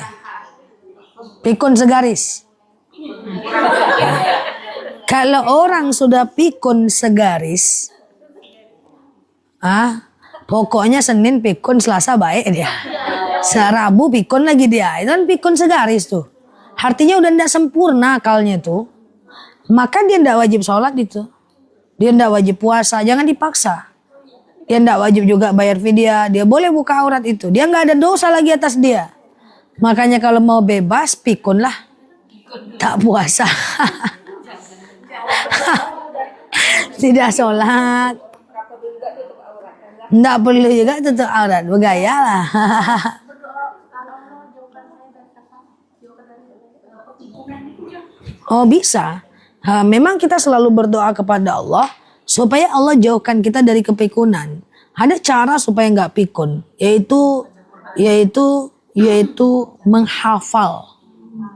Pikun segaris. Kalau orang sudah pikun segaris, pokoknya Senin pikun, Selasa baik dia. Rabu pikun lagi dia. Itu kan pikun segaris tuh. Artinya udah tidak sempurna akalnya tuh. maka dia tidak wajib sholat itu. Dia tidak wajib puasa, jangan dipaksa. Dia tidak wajib juga bayar fidyah, dia boleh buka aurat itu. Dia nggak ada dosa lagi atas dia. Makanya kalau mau bebas, pikun lah. Tak puasa. Tidak sholat. Tidak perlu juga tutup aurat, bergaya lah. Oh bisa. Memang kita selalu berdoa kepada Allah supaya Allah jauhkan kita dari kepikunan. Ada cara supaya nggak pikun, yaitu menghafal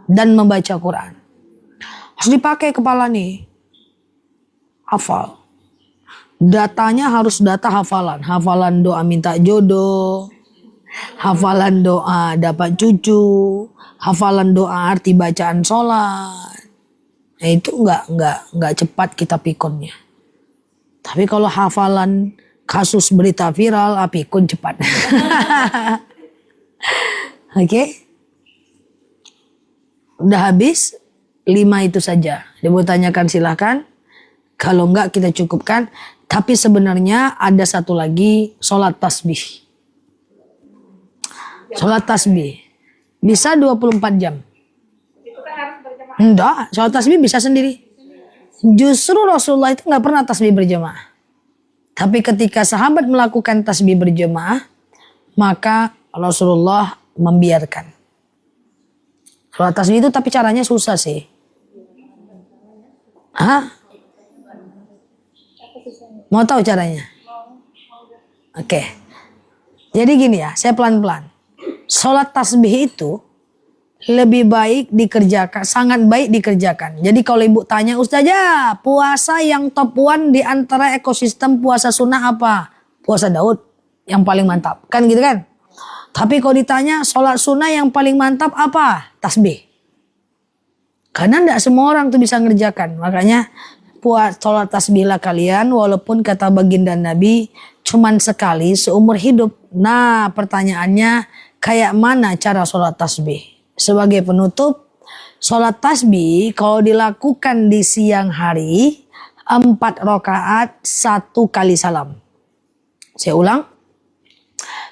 dan membaca Quran. Harus dipakai kepala nih, hafal. Datanya harus data hafalan, hafalan doa minta jodoh, hafalan doa dapat cucu, hafalan doa arti bacaan sholat. Nah itu nggak cepat kita pikunnya. Tapi kalau hafalan kasus berita viral, pikun cepat. Oke. Udah habis 5 itu saja. Dia mau tanyakan silahkan. Kalau enggak kita cukupkan. Tapi sebenarnya ada satu lagi, sholat tasbih. Sholat tasbih. Bisa 24 jam. Enggak, sholat tasbih bisa sendiri. Justru Rasulullah itu nggak pernah tasbih berjamaah. Tapi ketika sahabat melakukan tasbih berjamaah, maka Rasulullah membiarkan. Sholat tasbih itu tapi caranya susah sih. Hah? Mau tahu caranya? Oke. Jadi gini ya, saya pelan-pelan. Sholat tasbih itu lebih baik dikerjakan, sangat baik dikerjakan. Jadi kalau ibu tanya, Ustazah, puasa yang top 1 di antara ekosistem puasa sunnah apa? Puasa Daud yang paling mantap, kan gitu kan? Tapi kalau ditanya sholat sunnah yang paling mantap apa? Tasbih. Karena tidak semua orang tuh bisa ngerjakan. Makanya sholat tasbihlah kalian, walaupun kata baginda Nabi cuman sekali seumur hidup. Nah pertanyaannya, kayak mana cara sholat tasbih? Sebagai penutup, sholat tasbih kalau dilakukan di siang hari 4 rakaat 1 kali salam. Saya ulang.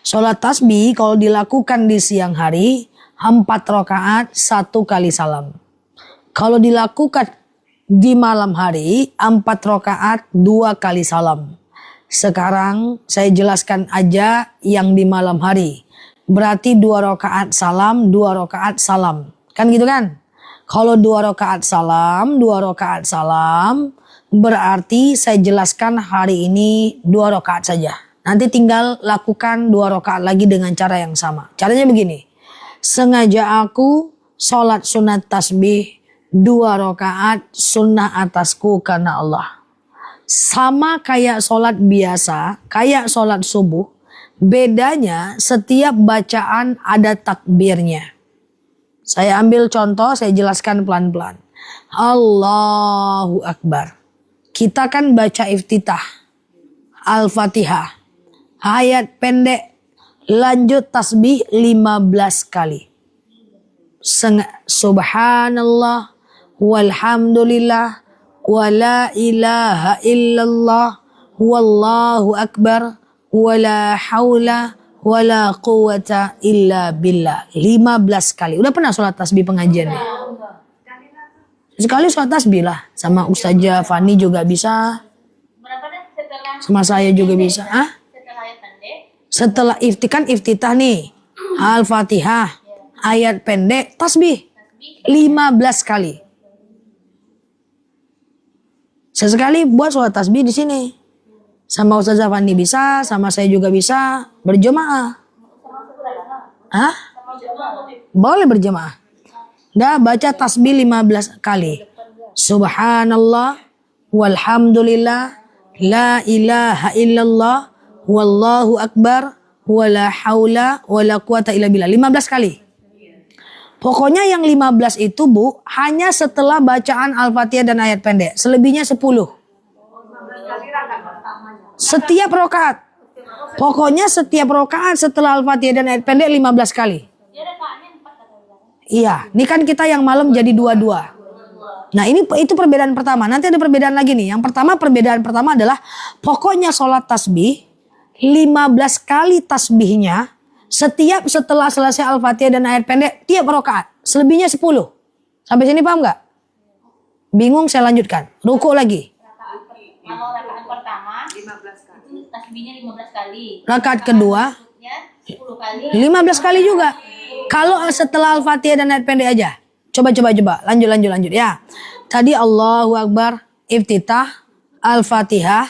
Sholat tasbih kalau dilakukan di siang hari 4 rakaat 1 kali salam. Kalau dilakukan di malam hari 4 rakaat 2 kali salam. Sekarang saya jelaskan aja yang di malam hari. Berarti 2 rakaat salam, 2 rakaat salam. Kan gitu kan? Kalau 2 rakaat salam, 2 rakaat salam, berarti saya jelaskan hari ini 2 rakaat saja. Nanti tinggal lakukan 2 rakaat lagi dengan cara yang sama. Caranya begini. Sengaja aku sholat sunat tasbih 2 rakaat sunnah atasku karena Allah. Sama kayak sholat biasa, kayak sholat subuh. Bedanya setiap bacaan ada takbirnya. Saya ambil contoh, saya jelaskan pelan-pelan. Allahu Akbar. Kita kan baca iftitah. Al-Fatihah. Ayat pendek. Lanjut tasbih 15 kali. Subhanallah. Walhamdulillah. Wa la ilaha illallah. Wallahu Akbar. Wala haula wala quwata illa billah. 15 kali. Udah pernah sholat tasbih pengajian nih? Sekali sholat tasbih lah. Sama Ustazah Fani juga bisa. Sama saya juga bisa. Setelah iftitah nih. Al-Fatihah. Ayat pendek. Tasbih. 15 kali. Sesekali buat sholat tasbih di sini. Sama Ustazah Fandi bisa, sama saya juga bisa berjemaah. Hah? Boleh berjemaah. Dah baca tasbih 15 kali. Subhanallah, walhamdulillah, la ilaha illallah, wallahu akbar, wala haula, wala quwata illa billah. 15 kali. Pokoknya yang 15 itu Bu, hanya setelah bacaan Al-Fatihah dan ayat pendek. Selebihnya 10. Setiap rokaat. Pokoknya setiap rokaat setelah Al-Fatihah dan ayat pendek 15 kali. Iya, ini kan kita yang malam jadi 2-2. Nah itu perbedaan pertama. Nanti ada perbedaan lagi nih. Yang pertama, perbedaan pertama adalah pokoknya sholat tasbih 15 kali tasbihnya setiap setelah selesai Al-Fatihah dan ayat pendek tiap rakaat. Selebihnya 10. Sampai sini paham nggak? Bingung, saya lanjutkan. Ruku lagi. Kalau rakaat pertama 15 kali. Itu tasbihnya 15 kali. Rakaat kedua 10 kali. 15 kali juga. Kalau setelah Al-Fatihah dan ayat pendek aja. Coba. Lanjut ya. Tadi Allahu Akbar, iftitah, Al-Fatihah,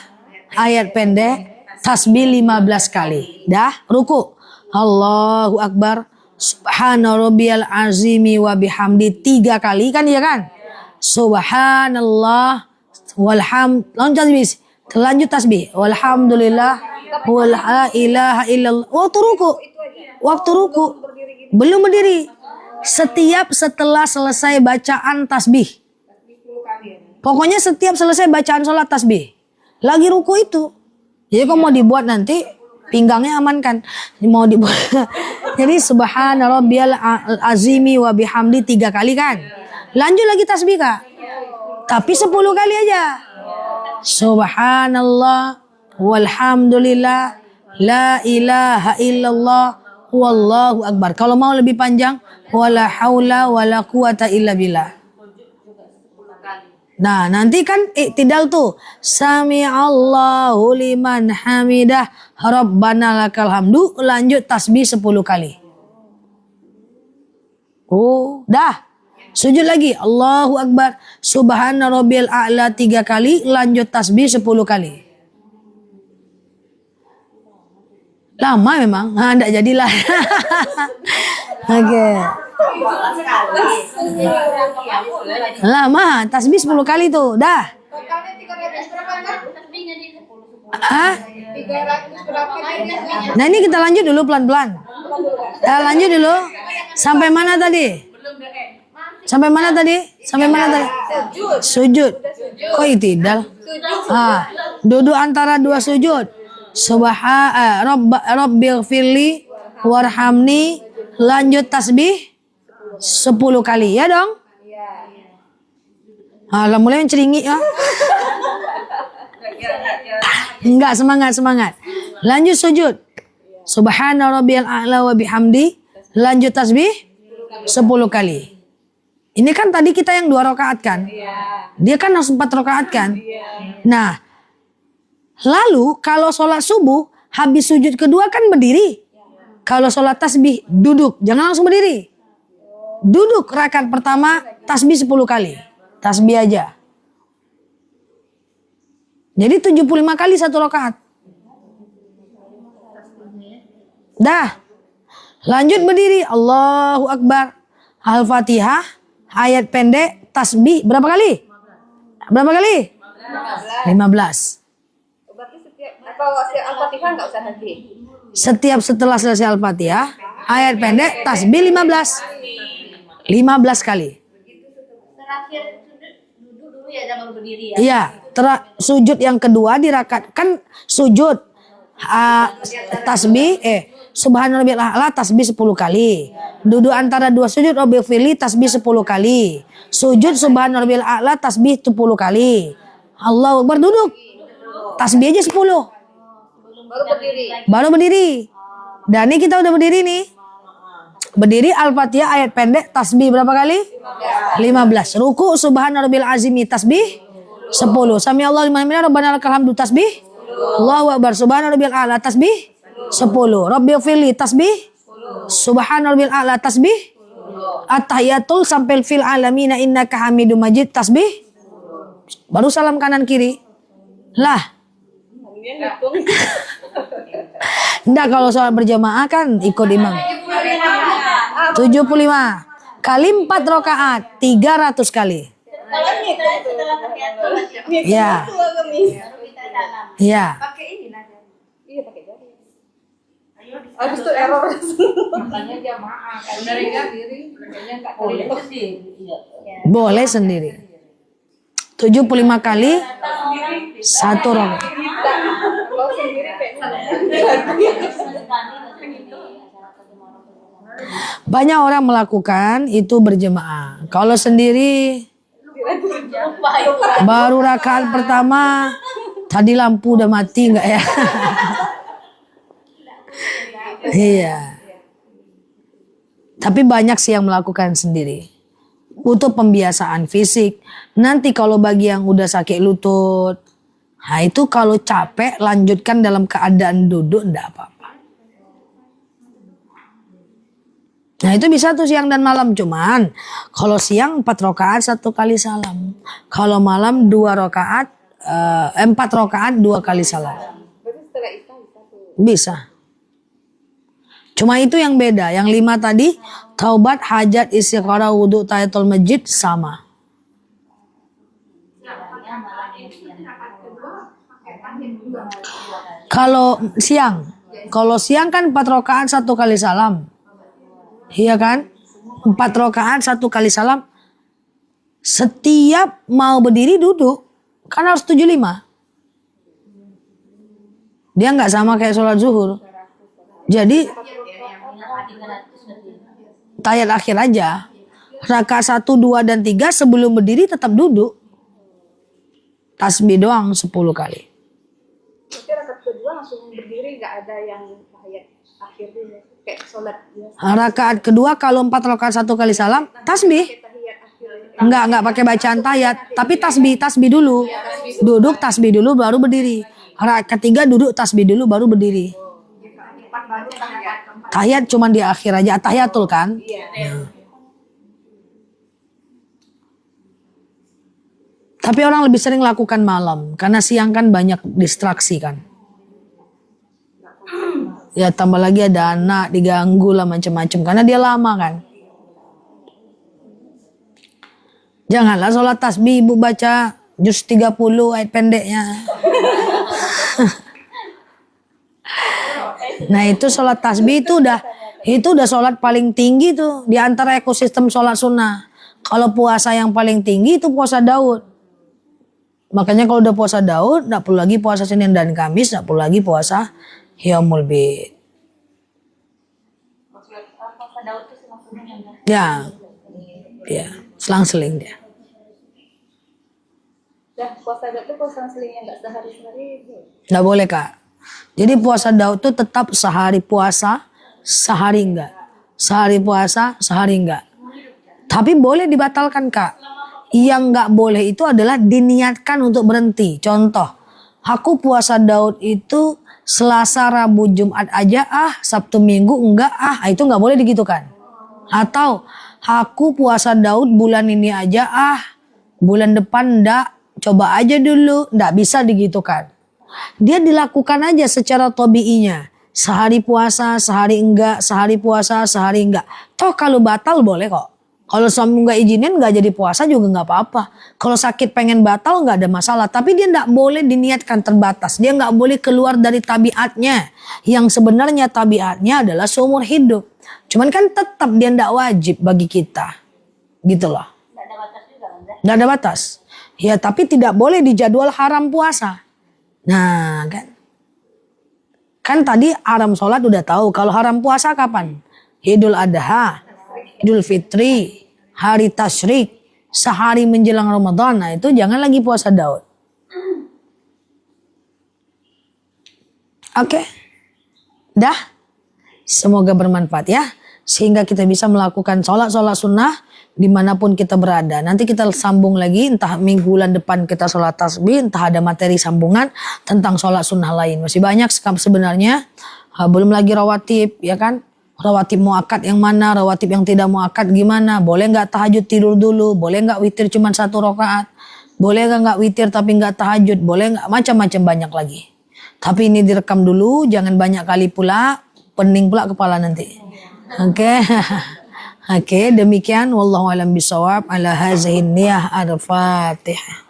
ayat pendek, tasbih 15 kali. Dah, ruku. Allahu Akbar, subhana rabbiyal azimi wa bihamdi 3 kali kan ya kan? Subhanallah walhamd. Lanjut tasbih. Walhamdulillah wala ilaha illallah. Waktu ruku. Belum berdiri. Setiap setelah selesai bacaan tasbih. Pokoknya setiap selesai bacaan sholat tasbih. Lagi ruku itu. Jadi kalau mau dibuat nanti pinggangnya amankan. Mau dibuat. Jadi subhana rabbiyal azimi wa bihamdi 3 kali kan. Lanjut lagi tasbih Kak. Tapi 10 kali aja. Subhanallah walhamdulillah la ilaha illallah wallahu akbar. Kalau mau lebih panjang, wala haula wala quwata illa billah. Nah, nanti kan iktidal tuh. Sami'allahu liman hamidah, rabbana lakal hamdu. Lanjut tasbih 10 kali. Oh, dah. Sujud lagi. Allahu akbar, subhana rabbiyal a'la 3 kali. Lanjut tasbih 10 kali. Lama memang. Nah, enggak jadilah. Oke. Lama, tasbih 10 kali tuh. Dah. Hah? Nah, ini kita lanjut dulu pelan-pelan. Kita lanjut dulu. Sampai mana tadi? Sampai mana tadi? Sujud. Kok iktidal? Duduk antara 2 sujud. Rabbighfirli warhamni. Lanjut tasbih 10 kali ya dong. Lah mulai menceringi ya. Enggak, semangat. Lanjut sujud. Subhana rabbiyal a'la wa bihamdi. Lanjut tasbih 10 kali. Ini kan tadi kita yang 2 rakaat kan? Dia kan harus 4 rakaat kan? Nah, lalu kalau sholat subuh habis sujud kedua kan berdiri. Kalau sholat tasbih duduk, jangan langsung berdiri. Duduk rakaat pertama tasbih 10 kali. Tasbih aja. Jadi 75 kali 1 rakaat. Dah. Lanjut berdiri. Allahu Akbar. Al-Fatihah. Ayat pendek. Tasbih. Berapa kali? 15. Berarti setiap Al-Fatihah nggak usah nanti. Setiap setelah selesai Al-Fatihah. Ayat pendek. Tasbih 15. 15 kali. Terakhir duduk dulu ya, baru berdiri ya. Iya, sujud yang kedua di rakaat kan sujud tasbih subhanarabbiyal a'la tasbih 10 kali. Duduk antara 2 sujud rabbighfirli tasbih 10 kali. Sujud subhanarabbiyal a'la tasbih 10 kali. Allahu Akbar duduk. Tasbih aja 10. Baru berdiri. Dan ini kita udah berdiri nih. Berdiri Al-Fatihah ayat pendek tasbih berapa kali? 15. Ruku subhanarabbiyal azimi tasbih 10. Sami'allahu liman hamidah rabbana lakal hamdu tasbih. Allahu akbar subhanarabbiyal a'la tasbih 10. Rabbighfirli tasbih. Subhanarabbiyal a'la tasbih. At-tahiyatul sampai fil alamin innaka hamidum majid tasbih. Baru salam kanan kiri. Lah. Enggak, kalau sholat berjamaah kan ikut imam. 75 kali 4 rakaat 300 kali. Ya. Ya. Pakai ini nada. Iya pakai jari. Habis itu error. Makanya jamaah. Kalau dari diri, makanya enggak terlihat. Boleh sendiri. 75 kali 1 rakaat. Kalau sendiri Banyak orang melakukan itu berjemaah. Kalau sendiri Baru rakaat pertama, tadi lampu udah mati nggak ya? Iya. Tapi banyak sih yang melakukan sendiri. Butuh pembiasaan fisik. Nanti kalau bagi yang udah sakit lutut, nah itu kalau capek lanjutkan dalam keadaan duduk enggak apa-apa. Nah itu bisa tuh siang dan malam, cuman kalau siang 4 rakaat 1 kali salam. Kalau malam 2 rakaat 4 rakaat 2 kali salam. Berarti setelah itu bisa tuh. Bisa. Cuma itu yang beda. Yang 5 tadi taubat, hajat, istiqarah, wudhu, tahiyatul masjid sama. Kalau siang kan 4 rakaat 1 kali salam. Iya kan? 4 rakaat 1 kali salam. Setiap mau berdiri duduk, kan harus 75. Dia nggak sama kayak sholat zuhur. Jadi tahiyat akhir aja. Rakaat 1, 2, dan 3 sebelum berdiri tetap duduk. Tasbih doang 10 kali. Berarti rakaat kedua langsung berdiri, nggak ada yang tahiyat akhir dulu kayak sholat biasa. Rakaat kedua kalau 4 rakaat 1 kali salam, tasbih. Tahiyat akhir. Enggak pakai bacaan tahiyat, tapi tasbih dulu. Duduk tasbih dulu baru berdiri. Rakaat ketiga duduk tasbih dulu baru berdiri. Tahiyat cuman di akhir aja, tahiyatul kan? Tapi orang lebih sering lakukan malam karena siang kan banyak distraksi kan. Ya tambah lagi ada anak diganggu lah macam-macam karena dia lama kan. Janganlah sholat tasbih ibu baca juz 30 ayat pendeknya. Nah itu sholat tasbih itu udah sholat paling tinggi tuh di antara ekosistem sholat sunnah. Kalau puasa yang paling tinggi itu puasa Daud. Makanya kalau udah puasa Daud, nggak perlu lagi puasa Senin dan Kamis, nggak perlu lagi puasa Yaumul Bid. Ya, selang-seling dia. Dah puasa Daud tuh puasa selingnya nggak sehari-hari. Nggak boleh kak. Jadi puasa Daud tuh tetap sehari puasa, sehari enggak. Sehari puasa, sehari enggak. Tapi boleh dibatalkan kak. Yang nggak boleh itu adalah diniatkan untuk berhenti. Contoh, aku puasa Daud itu Selasa, Rabu, Jumat aja Sabtu, Minggu enggak itu nggak boleh digitukan. Atau aku puasa Daud bulan ini aja bulan depan enggak, coba aja dulu, enggak bisa digitukan. Dia dilakukan aja secara tabiinya. Sehari puasa, sehari enggak, sehari puasa, sehari enggak. Toh kalau batal boleh kok. Kalau suami nggak izinin nggak jadi puasa juga nggak apa-apa. Kalau sakit pengen batal nggak ada masalah. Tapi dia nggak boleh diniatkan terbatas. Dia nggak boleh keluar dari tabiatnya. Yang sebenarnya tabiatnya adalah seumur hidup. Cuman kan tetap dia nggak wajib bagi kita. Gitu loh. Nggak ada batas juga kan? Nggak ada batas. Ya tapi tidak boleh dijadwal haram puasa. Nah kan. Kan tadi haram sholat udah tahu. Kalau haram puasa kapan? Idul Adha. Idul Fitri, hari tasyrik, sehari menjelang Ramadan. Nah itu jangan lagi puasa Daud. Oke. Dah. Semoga bermanfaat ya. Sehingga kita bisa melakukan sholat sunnah dimanapun kita berada. Nanti kita sambung lagi, entah minggu bulan depan kita sholat tasbih, entah ada materi sambungan tentang sholat sunnah lain. Masih banyak sebenarnya. Belum lagi rawatib ya kan. Rawatib muakkad yang mana, rawatib yang tidak muakkad gimana, boleh nggak tahajud tidur dulu, boleh nggak witir cuma 1 rakaat, boleh nggak witir tapi nggak tahajud, boleh nggak, macam-macam banyak lagi. Tapi ini direkam dulu, jangan banyak kali pula, pening pula kepala nanti. Oke. Oke, demikian wallahu alam bisawab ala hazihin niyah al-Fatihah.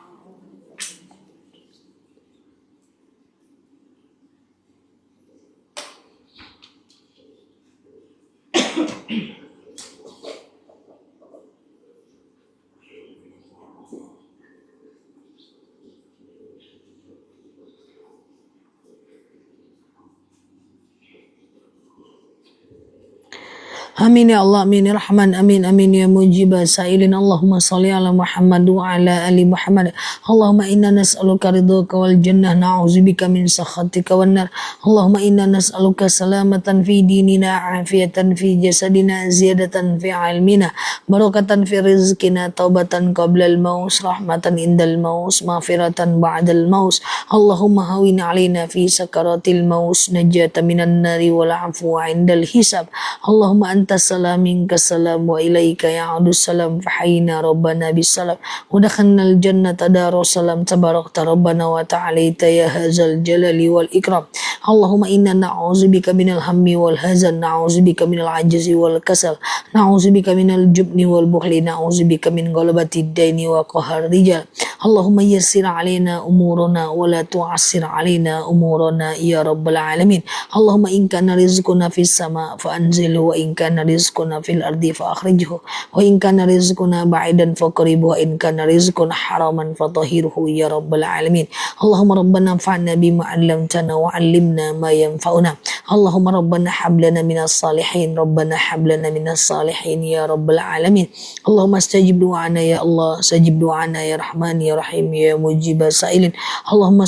Amin ya Allah, amin ya Rahman, amin amin ya mujibah sa'ilin. Allahumma salli ala Muhammad wa ala ali Muhammad. Allahumma inna nas'aluka ridhaka wal jannah, na'udzubika min sakhatika wan nar. Allahumma inna nas'aluka salamatan fi dinina, afiatan fi jasadina, ziyadatan fi ilmina, barakatan fi rizqina, taubatan qabla al-maut, rahmatan indal maut, maghfiratan ba'dal maut. Allahumma hawin alaina fi sakaratil maut, najatan minan nari wal afwa indal hisab. Allahumma antas salam minkas salam wa ilaika ya'udus salam, fahayna rabbana bisalam wa dakhalnal jannata darussalam, tabarakta rabbana wa ta'alaita ya hadzal jalali wal ikram. Allahumma inna na'udzubika minal hammi wal hazan, na'udzubika minal ajzi wal kasal, na'udzubika minal jubni wal bukhli, na'udzubika min ghalabati daini wa qahar rijal. Allahumma yassir alaina umurana wa la tu'assir alaina umurana ya rabbal alamin. Allahumma in kana rizquna fis sama fa anzilhu, wa in kana rizquna fil ardi fa akhrijhu, wa in kana rizquna ba'idan faqribhu, wa in kana rizquna haraman fatahhirhu ya rabbal alamin. Allahumma rabbana anfa'na bima 'allamtana wa 'allimna ma yanfa'una. Allahumma rabbana hab lana minas salihin, rabbana hab lana minas salihin ya rabbal alamin. Allahumma astajib du'ana ya Allah, sajib du'ana ya Rahman ya Rahim ya mujibas sa'ilin. Allahumma